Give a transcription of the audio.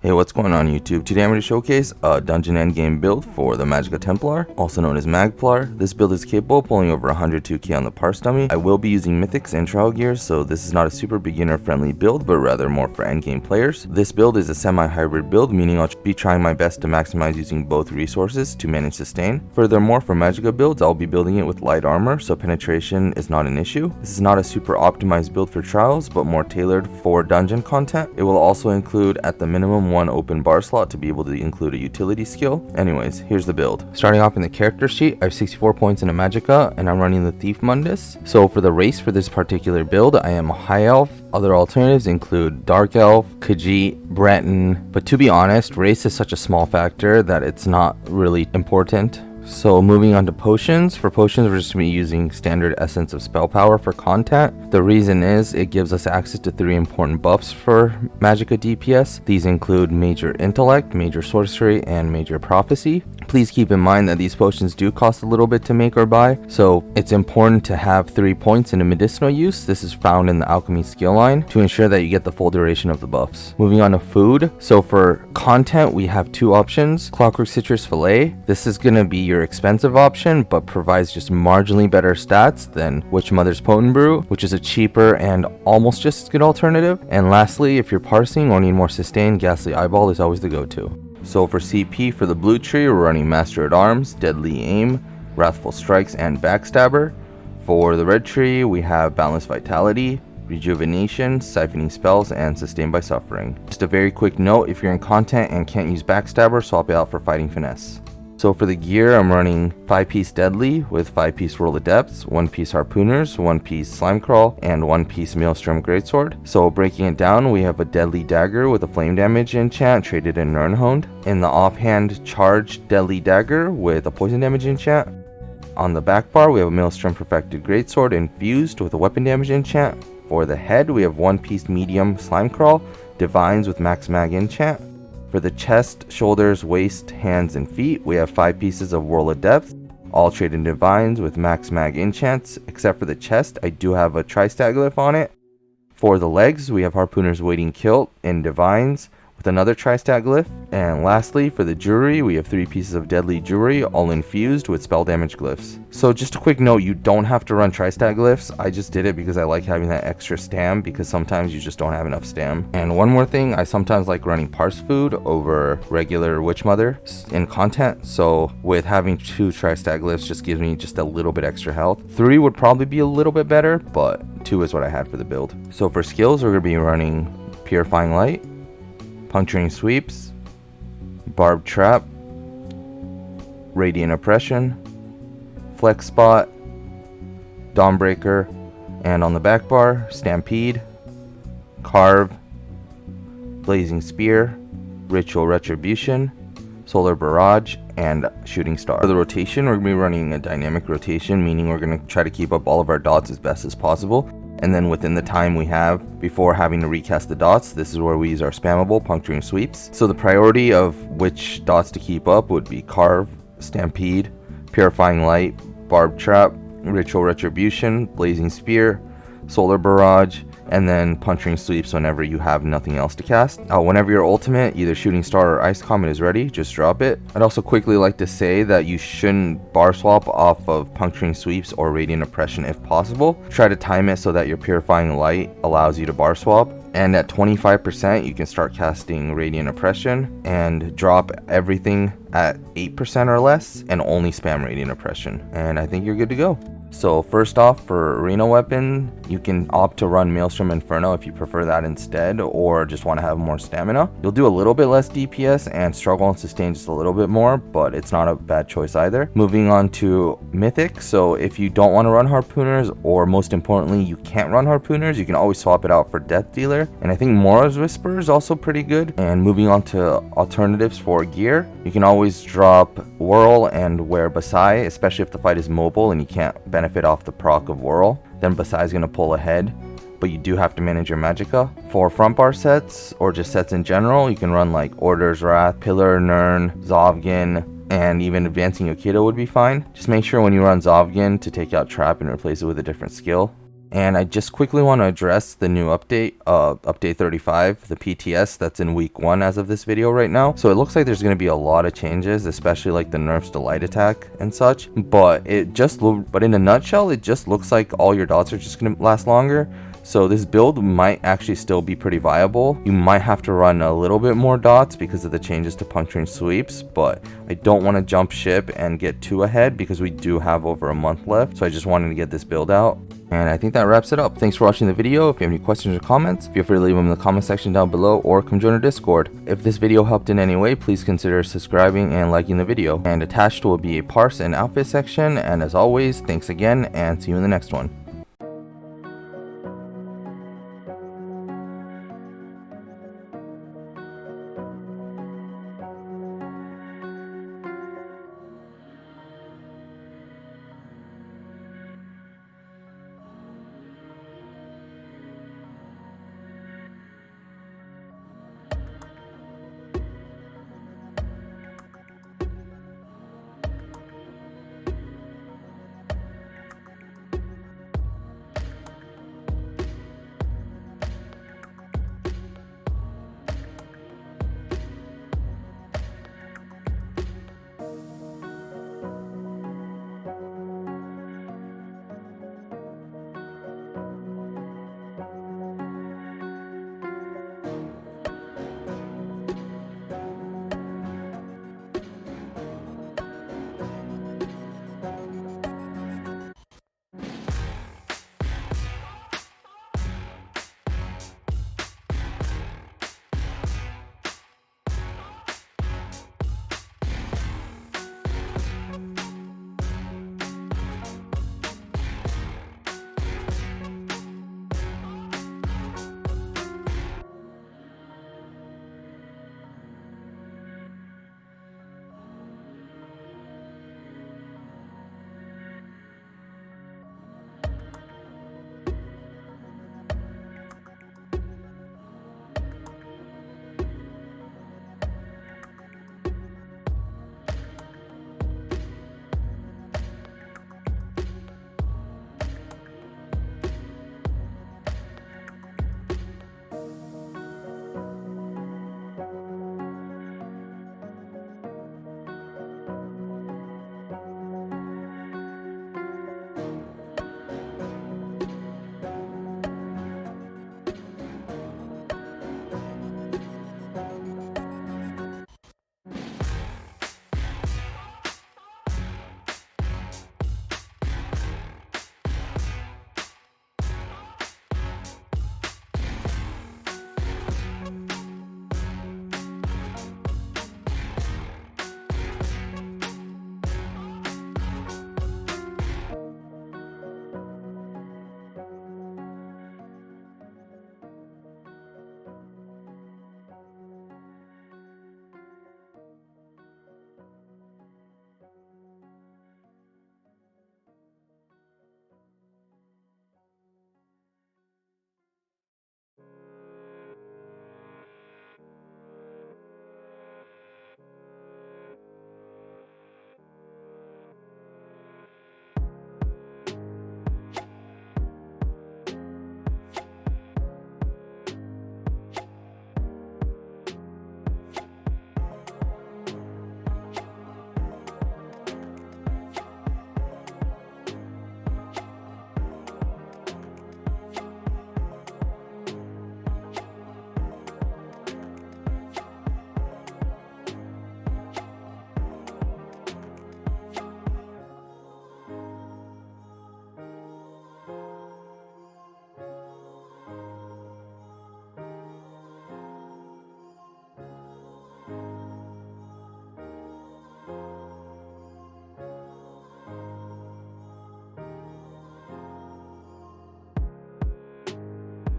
Hey, what's going on YouTube? Today I'm going to showcase a dungeon endgame build for the Magicka Templar, also known as Magplar. This build is capable of pulling over 102k on the parse dummy. I will be using mythics and trial gear, so this is not a super beginner friendly build, but rather more for endgame players. This build is a semi-hybrid build, meaning I'll be trying my best to maximize using both resources to manage sustain. Furthermore, for Magicka builds, I'll be building it with light armor, so penetration is not an issue. This is not a super optimized build for trials, but more tailored for dungeon content. It will also include at the minimum one open bar slot to be able to include a utility skill. Anyways, here's the build. Starting off in the character sheet, I have 64 points in a Magicka, and I'm running the Thief Mundus. So for the race for this particular build, I am a High Elf. Other alternatives include Dark Elf, Khajiit, Breton, but to be honest, race is such a small factor that it's not really important. So moving on to potions. For potions, we're just going to be using standard Essence of Spell Power for content. The reason is it gives us access to 3 important buffs for Magicka DPS. These include Major Intellect, Major Sorcery, and Major Prophecy. Please keep in mind that these potions do cost a little bit to make or buy, so it's important to have 3 points in a medicinal use. This is found in the alchemy skill line to ensure that you get the full duration of the buffs. Moving on to food. So for content, we have 2 options. Clockwork Citrus Fillet. This is going to be your expensive option, but provides just marginally better stats than Witch Mother's Potent Brew, which is a cheaper and almost just as good alternative. And lastly, if you're parsing or need more sustain, Ghastly Eyeball is always the go-to. So for CP, for the blue tree, we're running Master at Arms, Deadly Aim, Wrathful Strikes, and Backstabber. For the red tree, we have Balanced Vitality, Rejuvenation, Siphoning Spells, and Sustained by Suffering. Just a very quick note, if you're in content and can't use Backstabber, swap it out for Fighting Finesse. So for the gear, I'm running 5-piece Deadly with 5-piece Whirl of Depths, 1-piece Harpooners, 1-piece Slime Crawl, and 1-piece Maelstrom Greatsword. So breaking it down, we have a Deadly Dagger with a Flame Damage enchant traded in Nirnhoned. In the offhand, Charged Deadly Dagger with a Poison Damage enchant. On the back bar, we have a Maelstrom Perfected Greatsword infused with a Weapon Damage enchant. For the head, we have 1-piece Medium Slime Crawl, Divines with Max Mag enchant. For the chest, shoulders, waist, hands, and feet, we have 5 pieces of Whirl of Depth, all traded in Divines with Max Mag enchants. Except for the chest, I do have a Tri-Stat Glyph on it. For the legs, we have Harpooner's Waiting Kilt in Divines with another Tri-Stat Glyph. And lastly, for the jewelry, we have 3 pieces of Deadly Jewelry, all infused with Spell Damage Glyphs. So just a quick note, you don't have to run Tri-Stat Glyphs. I just did it because I like having that extra stam, because sometimes you just don't have enough stam. And one more thing, I sometimes like running Parse Food over regular Witch Mother in content. So with having 2 Tri-Stat Glyphs just gives me just a little bit extra health. 3 would probably be a little bit better, but 2 is what I had for the build. So for skills, we're going to be running Purifying Light, Puncturing Sweeps, Barbed Trap, Radiant Oppression, Flex Spot, Dawnbreaker, and on the back bar, Stampede, Carve, Blazing Spear, Ritual Retribution, Solar Barrage, and Shooting Star. For the rotation, we're going to be running a dynamic rotation, meaning we're going to try to keep up all of our dots as best as possible. And then within the time we have before having to recast the dots, this is where we use our spammable Puncturing Sweeps. So the priority of which dots to keep up would be Carve, Stampede, Purifying Light, Barbed Trap, Ritual Retribution, Blazing Spear, Solar Barrage, and then Puncturing Sweeps whenever you have nothing else to cast. Whenever your ultimate, either Shooting Star or Ice Comet, is ready, just drop it. I'd also quickly like to say that you shouldn't bar swap off of Puncturing Sweeps or Radiant Oppression if possible. Try to time it so that your Purifying Light allows you to bar swap. And at 25%, you can start casting Radiant Oppression and drop everything at 8% or less and only spam Radiant Oppression. And I think you're good to go. So first off, for arena weapon, you can opt to run Maelstrom Inferno if you prefer that instead, or just want to have more stamina. You'll do a little bit less DPS and struggle and sustain just a little bit more, but it's not a bad choice either. Moving on to Mythic. So if you don't want to run Harpooners, or most importantly, you can't run Harpooners, you can always swap it out for Death Dealer. And I think Mora's Whisper is also pretty good. And moving on to alternatives for gear, you can always drop Whirl and wear Basai, especially if the fight is mobile and you can't benefit off the proc of Whirl. Then Basai is going to pull ahead, but you do have to manage your Magicka. For front bar sets, or just sets in general, you can run like Order's Wrath, Pillar Nirn, Zovgin, and even Advancing Yokido would be fine. Just make sure when you run Zovgin to take out Trap and replace it with a different skill. And I just quickly want to address the new update, update 35, the PTS that's in week 1 as of this video right now. So it looks like there's going to be a lot of changes, especially like the nerfs to light attack and such. But in a nutshell, it just looks like all your dots are just going to last longer. So this build might actually still be pretty viable. You might have to run a little bit more dots because of the changes to puncturing sweeps, but I don't want to jump ship and get too ahead because we do have over a month left. So I just wanted to get this build out. And I think that wraps it up. Thanks for watching the video. If you have any questions or comments, feel free to leave them in the comment section down below or come join our Discord. If this video helped in any way, please consider subscribing and liking the video. And attached will be a parse and outfit section. And as always, thanks again and see you in the next one.